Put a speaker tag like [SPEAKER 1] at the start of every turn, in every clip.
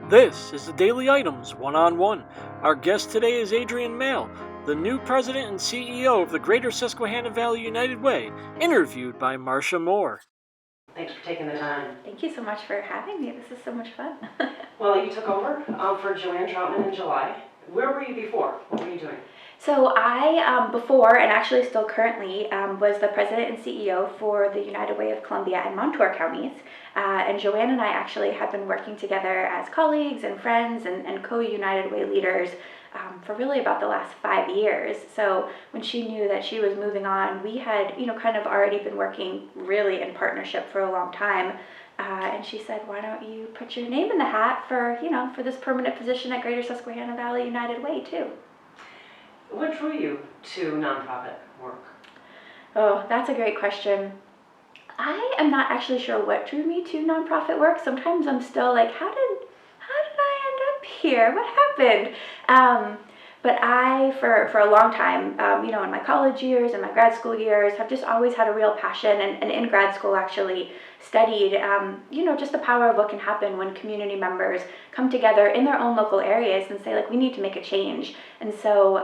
[SPEAKER 1] This is the Daily Items One-on-One. Our guest today is Adrienne Mael, the new president and CEO of the Greater Susquehanna Valley United Way, interviewed by Marcia Moore.
[SPEAKER 2] Thanks for taking the time.
[SPEAKER 3] Thank you so much for having me. This is so much fun.
[SPEAKER 2] Well, you took over for Joanne Troutman in July. Where were you before? What were you doing?
[SPEAKER 3] So I, before and actually still currently, was the president and CEO for the United Way of Columbia and Montour counties. And Joanne and I actually have been working together as colleagues and friends and co-United Way leaders for really about the last 5 years. So when she knew that she was moving on, we had, kind of already been working really in partnership for a long time. And she said, why don't you put your name in the hat for, for this permanent position at Greater Susquehanna Valley United Way too.
[SPEAKER 2] What drew you to nonprofit work?
[SPEAKER 3] Oh, that's a great question. I am not actually sure what drew me to nonprofit work. Sometimes I'm still like, how did I end up here? What happened? But I, for a long time, in my college years and my grad school years, have just always had a real passion, and in grad school actually studied, just the power of what can happen when community members come together in their own local areas and say, like, we need to make a change. And so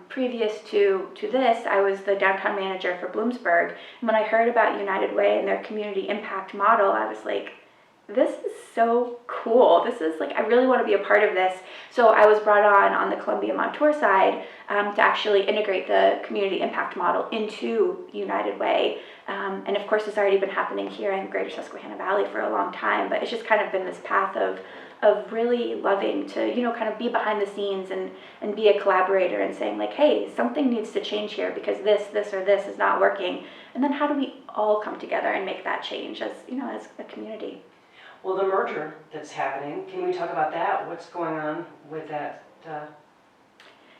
[SPEAKER 3] previous to this, I was the downtown manager for Bloomsburg. And when I heard about United Way and their community impact model, I was like, this is so cool. This is like, I really want to be a part of this. So I was brought on the Columbia Montour side to actually integrate the community impact model into United Way. And of course, it's already been happening here in Greater Susquehanna Valley for a long time, but it's just kind of been this path of really loving to, kind of be behind the scenes and be a collaborator and saying like, hey, something needs to change here because this or this is not working. And then how do we all come together and make that change as a community?
[SPEAKER 2] Well, the merger that's happening, can we talk about that? What's going on with that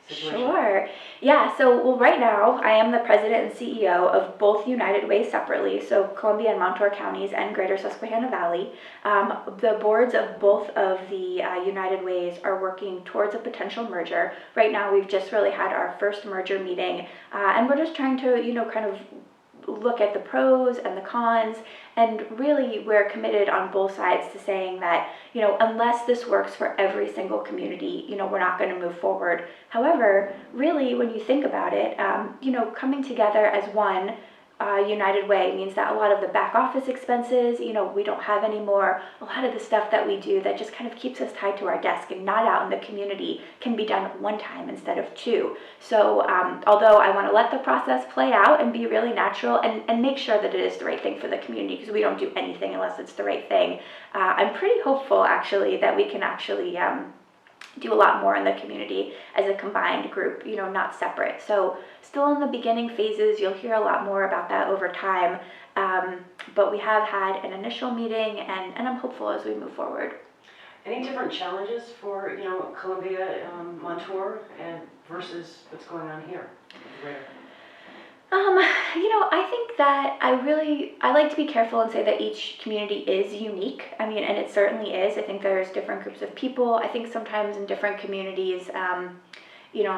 [SPEAKER 2] situation?
[SPEAKER 3] Sure. Yeah, so right now I am the president and CEO of both United Way separately, so Columbia and Montour counties and Greater Susquehanna Valley. The boards of both of the United Ways are working towards a potential merger. Right now we've just really had our first merger meeting, and we're just trying to, kind of look at the pros and the cons, and really we're committed on both sides to saying that, unless this works for every single community, we're not going to move forward. However, really when you think about it, coming together as one United Way means that a lot of the back office expenses, we don't have anymore. A lot of the stuff that we do that just kind of keeps us tied to our desk and not out in the community can be done one time instead of two. So although I want to let the process play out and be really natural and make sure that it is the right thing for the community, because we don't do anything unless it's the right thing, I'm pretty hopeful actually that we can actually do a lot more in the community as a combined group, not separate. So still in the beginning phases, you'll hear a lot more about that over time. But we have had an initial meeting and I'm hopeful as we move forward.
[SPEAKER 2] Any different challenges for, Columbia, Montour and versus what's going on here?
[SPEAKER 3] I think that I like to be careful and say that each community is unique. And it certainly is. I think there's different groups of people. I think sometimes in different communities, I'm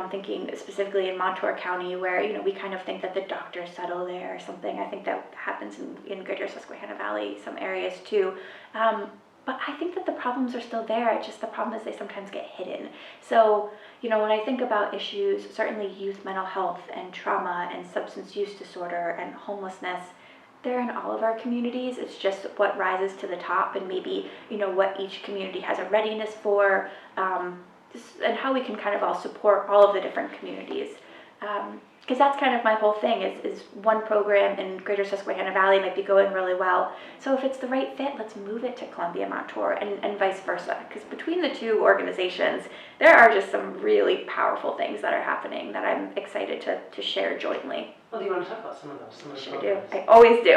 [SPEAKER 3] thinking specifically in Montour County where, we kind of think that the doctors settle there or something. I think that happens in Greater Susquehanna Valley, some areas too. But I think that the problems are still there. It's just the problem is they sometimes get hidden. So, when I think about issues, certainly youth mental health and trauma and substance use disorder and homelessness, they're in all of our communities. It's just what rises to the top and maybe, what each community has a readiness for, and how we can kind of all support all of the different communities. Because that's kind of my whole thing is one program in Greater Susquehanna Valley might be going really well. So if it's the right fit, let's move it to Columbia Montour and vice versa. Because between the two organizations, there are just some really powerful things that are happening that I'm excited to share jointly.
[SPEAKER 2] Well, do you want to talk about some of those?
[SPEAKER 3] Sure do. I always do.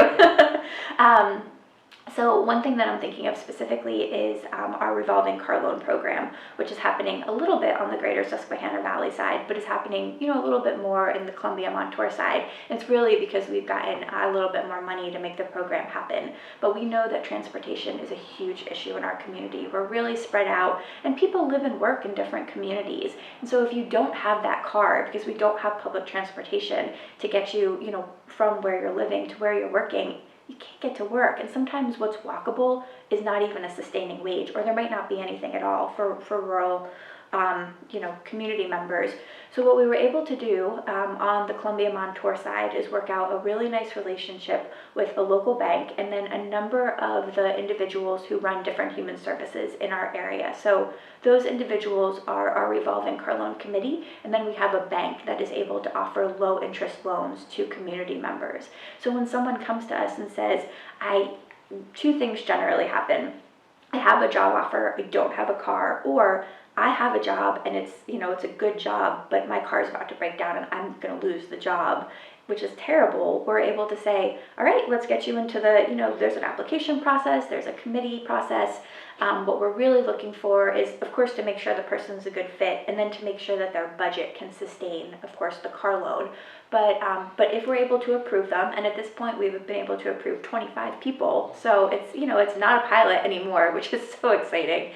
[SPEAKER 3] So one thing that I'm thinking of specifically is our revolving car loan program, which is happening a little bit on the Greater Susquehanna Valley side, but is happening, a little bit more in the Columbia Montour side. And it's really because we've gotten a little bit more money to make the program happen. But we know that transportation is a huge issue in our community. We're really spread out, and people live and work in different communities. And so if you don't have that car, because we don't have public transportation to get you, from where you're living to where you're working, you can't get to work. And sometimes what's walkable is not even a sustaining wage, or there might not be anything at all for rural community members. So what we were able to do on the Columbia Montour side is work out a really nice relationship with a local bank and then a number of the individuals who run different human services in our area. So those individuals are our revolving car loan committee, and then we have a bank that is able to offer low interest loans to community members. So when someone comes to us and says, two things generally happen. I have a job offer, I don't have a car, or I have a job and it's a good job, but my car is about to break down and I'm going to lose the job, which is terrible. We're able to say, all right, let's get you into there's an application process, there's a committee process. What we're really looking for is, of course, to make sure the person's a good fit, and then to make sure that their budget can sustain, of course, the car loan. But if we're able to approve them, and at this point we've been able to approve 25 people, so it's not a pilot anymore, which is so exciting.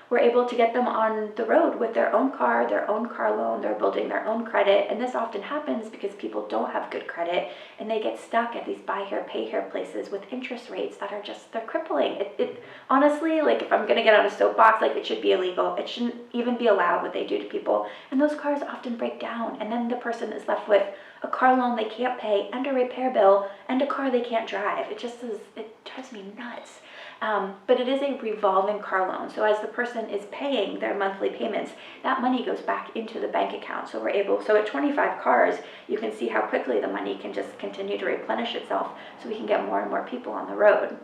[SPEAKER 3] We're able to get them on the road with their own car loan, they're building their own credit, and this often happens because people don't have good credit and they get stuck at these buy here, pay here places with interest rates that are they're crippling. It honestly, if I'm gonna get on a soapbox, it should be illegal. It shouldn't even be allowed what they do to people. And those cars often break down, and then the person is left with a car loan they can't pay and a repair bill and a car they can't drive. It drives me nuts. But it is a revolving car loan. So as the person is paying their monthly payments, that money goes back into the bank account. So at 25 cars, you can see how quickly the money can just continue to replenish itself, so we can get more and more people on the road.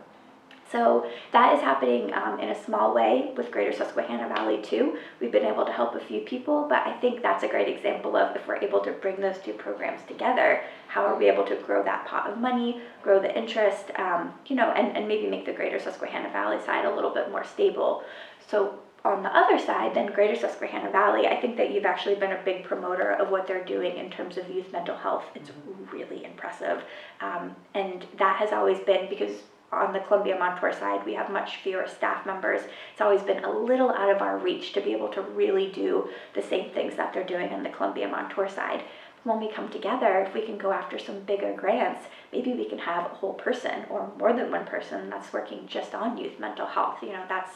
[SPEAKER 3] So that is happening in a small way with Greater Susquehanna Valley too. We've been able to help a few people, but I think that's a great example of, if we're able to bring those two programs together, how are we able to grow that pot of money, grow the interest, and maybe make the Greater Susquehanna Valley side a little bit more stable. So on the other side, then Greater Susquehanna Valley, I think that you've actually been a big promoter of what they're doing in terms of youth mental health. It's really impressive. And that has always been, because on the Columbia Montour side, we have much fewer staff members. It's always been a little out of our reach to be able to really do the same things that they're doing on the Columbia Montour side. When we come together, if we can go after some bigger grants, maybe we can have a whole person or more than one person that's working just on youth mental health. That's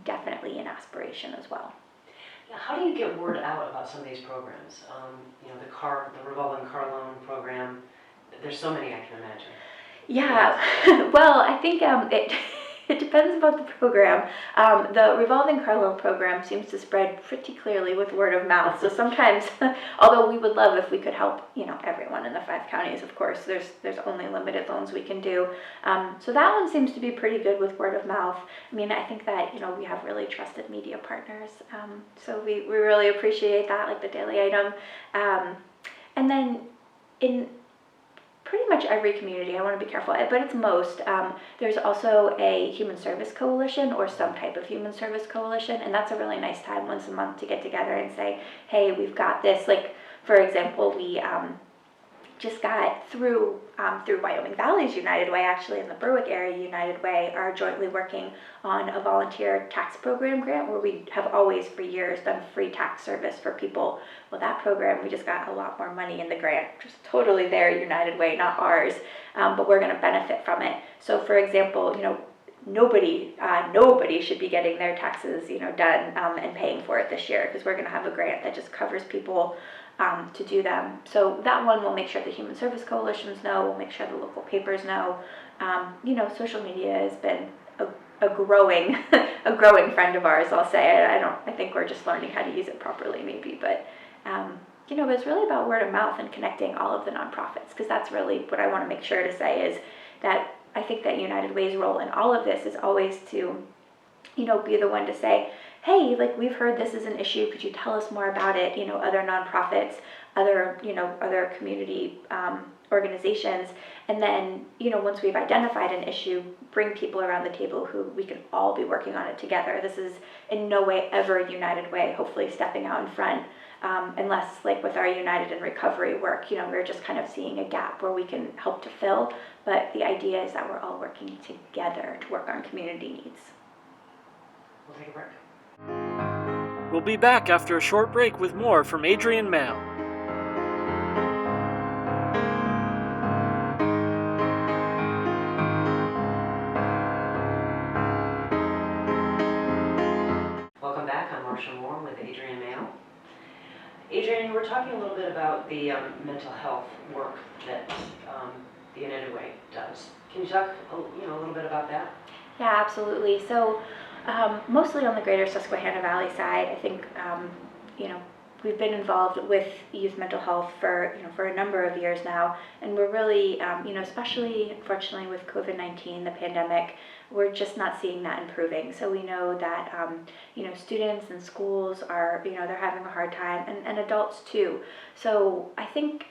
[SPEAKER 3] definitely an aspiration as well.
[SPEAKER 2] How do you get word out about some of these programs? The revolving car loan program. There's so many I can imagine.
[SPEAKER 3] Yeah, well, I think it depends about the program. The revolving car loan program seems to spread pretty clearly with word of mouth. So sometimes, although we would love if we could help, everyone in the 5 counties, of course, there's only limited loans we can do. So that one seems to be pretty good with word of mouth. I mean, I think that, we have really trusted media partners. So we really appreciate that, like the Daily Item. And then in pretty much every community, I want to be careful, but it's most, there's also a human service coalition or some type of human service coalition, and that's a really nice time once a month to get together and say, hey, we've got this. For example, we just got through Wyoming Valley's United Way, actually in the Berwick area, United Way are jointly working on a volunteer tax program grant where we have always for years done free tax service for people. Well, that program, we just got a lot more money in the grant, just totally their United Way, not ours, but we're going to benefit from it. So for example, nobody should be getting their taxes, done and paying for it this year, because we're going to have a grant that just covers people to do them. So that one will make sure the human service coalitions know, we'll make sure the local papers know. Social media has been a growing friend of ours, I'll say. I think we're just learning how to use it properly maybe, but it's really about word of mouth and connecting all of the nonprofits, because that's really what I want to make sure to say is that I think that United Way's role in all of this is always to, be the one to say, hey, we've heard this is an issue, could you tell us more about it? Other nonprofits, other community organizations, and then, once we've identified an issue, bring people around the table who we can all be working on it together. This is in no way ever a United Way, hopefully stepping out in front, unless with our United in Recovery work, we're just kind of seeing a gap where we can help to fill, but the idea is that we're all working together to work on community needs.
[SPEAKER 2] We'll take a break.
[SPEAKER 1] We'll be back after a short break with more from Adrienne Mael.
[SPEAKER 2] Marcia Moore with Adrienne Mael. Adrienne, we're talking a little bit about the mental health work that the United Way does. Can you talk a little bit about that?
[SPEAKER 3] Yeah, absolutely. So mostly on the greater Susquehanna Valley side, I think, we've been involved with youth mental health for a number of years now, and we're really, especially unfortunately with COVID-19, the pandemic, we're just not seeing that improving. So we know that, students and schools are, they're having a hard time, and adults too. So I think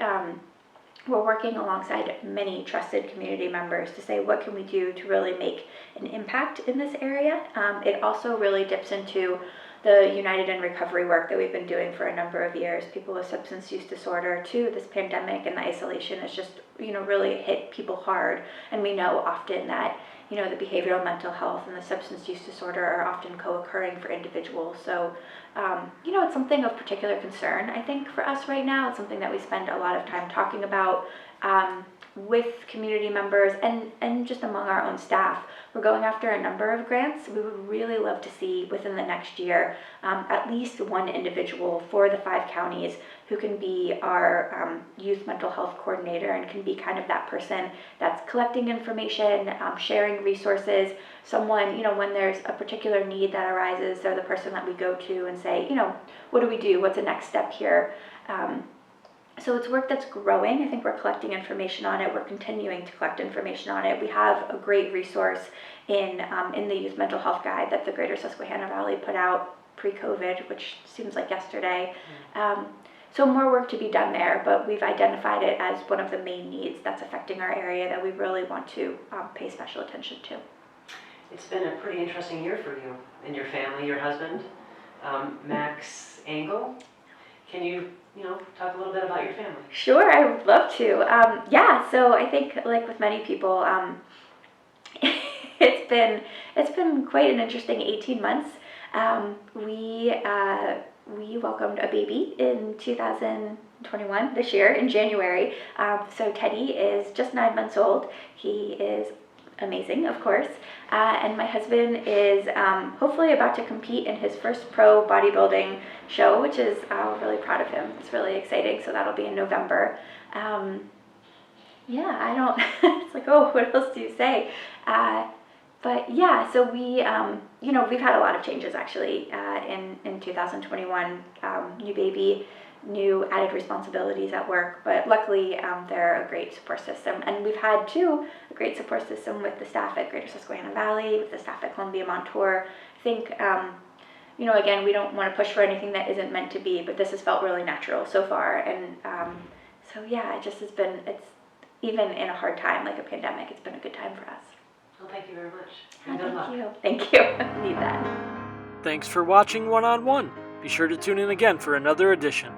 [SPEAKER 3] we're working alongside many trusted community members to say, what can we do to really make an impact in this area? It also really dips into the United in Recovery work that we've been doing for a number of years. People with substance use disorder too, this pandemic and the isolation has just, really hit people hard. And we know often that, the behavioral mental health and the substance use disorder are often co-occurring for individuals. So, it's something of particular concern, I think, for us right now. It's something that we spend a lot of time talking about with community members and just among our own staff. We're going after a number of grants. We would really love to see within the next year at least one individual for the 5 counties who can be our youth mental health coordinator and can be kind of that person that's collecting information, sharing resources, someone, when there's a particular need that arises, they're the person that we go to and say, what do we do? What's the next step here? So it's work that's growing. I think we're collecting information on it. We're continuing to collect information on it. We have a great resource in the Youth Mental Health Guide that the Greater Susquehanna Valley put out pre-COVID, which seems like yesterday. So more work to be done there, but we've identified it as one of the main needs that's affecting our area that we really want to pay special attention to.
[SPEAKER 2] It's been a pretty interesting year for you and your family, your husband, Max Engel. Can you talk a little bit about your family? Sure,
[SPEAKER 3] I would love to. So I think, like with many people, it's been quite an interesting 18 months. We welcomed a baby in 2021, this year, in January. So Teddy is just 9 months old. He is amazing, of course. And my husband is hopefully about to compete in his first pro bodybuilding show, which is really proud of him. It's really exciting. So that'll be in November. It's like, what else do you say? So we, we've had a lot of changes actually in 2021. New baby, new added responsibilities at work, but luckily they're a great support system. And we've had too a great support system with the staff at Greater Susquehanna Valley, with the staff at Columbia Montour. I think, again, we don't want to push for anything that isn't meant to be, but this has felt really natural so far. And it just has been, it's even in a hard time like a pandemic, it's been a good time for us.
[SPEAKER 2] Well, thank you very much. And good luck.
[SPEAKER 3] Thank you. I need that.
[SPEAKER 1] Thanks for watching One on One. Be sure to tune in again for another edition.